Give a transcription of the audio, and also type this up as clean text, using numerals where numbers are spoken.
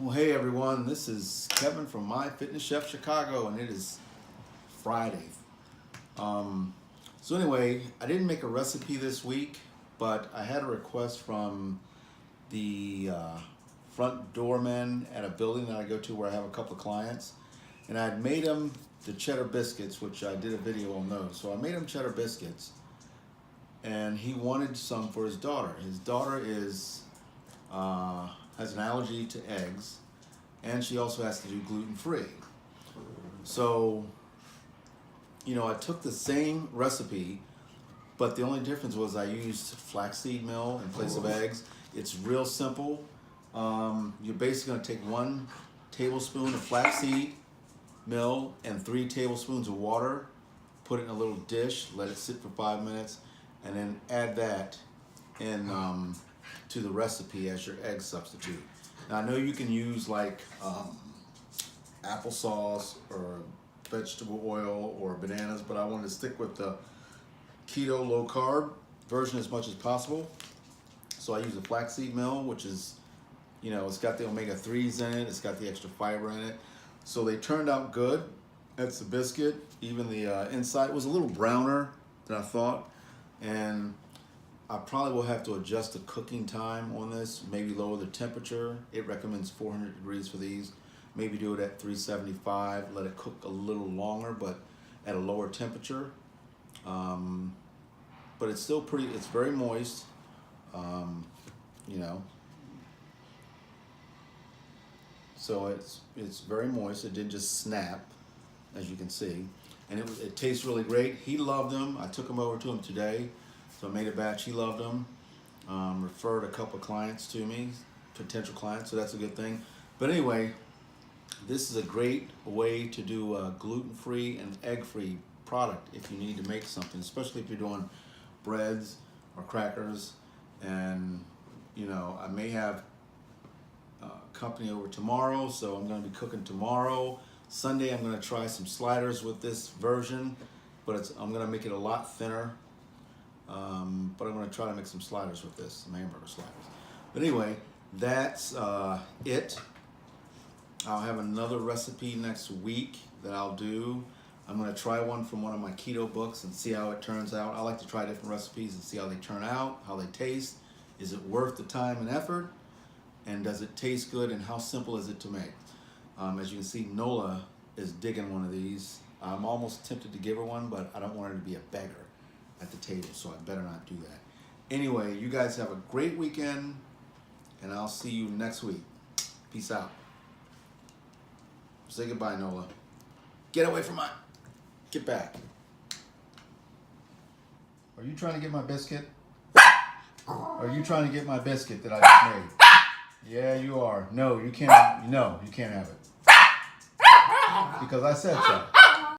Well, hey everyone, this is Kevin from My Fitness Chef Chicago, and it is Friday. So anyway, I didn't make a recipe this week, but I had a request from the front doorman at a building that I go to where I have a couple of clients, and I had made them the cheddar biscuits, which I did a video on those. So I made him cheddar biscuits, and he wanted some for his daughter. His daughter has an allergy to eggs, and she also has to do gluten-free. So, I took the same recipe, but the only difference was I used flaxseed meal in place of eggs. It's real simple. You're basically going to take 1 tablespoon of flaxseed meal and 3 tablespoons of water, put it in a little dish, let it sit for 5 minutes, and then add that in to the recipe as your egg substitute. Now I know you can use like applesauce or vegetable oil or bananas, but I wanted to stick with the keto low carb version as much as possible. So I use the flaxseed meal, which is, it's got the omega-3s in it, it's got the extra fiber in it. So they turned out good. That's the biscuit. Even the inside was a little browner than I thought, and I probably will have to adjust the cooking time on this, maybe lower the temperature. It recommends 400 degrees for these. Maybe do it at 375, let it cook a little longer, but at a lower temperature. But it's still it's very moist, So it's very moist. It didn't just snap, as you can see. And it tastes really great. He loved them. I took them over to him today. So I made a batch, he loved them, referred a couple clients to me, potential clients, so that's a good thing. But anyway, this is a great way to do a gluten-free and egg-free product if you need to make something, especially if you're doing breads or crackers. And, I may have company over tomorrow, so I'm going to be cooking tomorrow. Sunday, I'm going to try some sliders with this version, but I'm going to make it a lot thinner. But I'm going to try to make some sliders with this, some hamburger sliders. But anyway, that's it. I'll have another recipe next week that I'll do. I'm going to try one from one of my keto books and see how it turns out. I like to try different recipes and see how they turn out, how they taste. Is it worth the time and effort? And does it taste good? And how simple is it to make? As you can see, Nola is digging one of these. I'm almost tempted to give her one, but I don't want her to be a beggar at the table, so I better not do that. Anyway, you guys have a great weekend, and I'll see you next week. Peace out. Say goodbye, Nola. Get away from mine. Get back. Are you trying to get my biscuit? Are you trying to get my biscuit that I just made? Yeah, you are. No, you can't. No, you can't have it. Because I said so.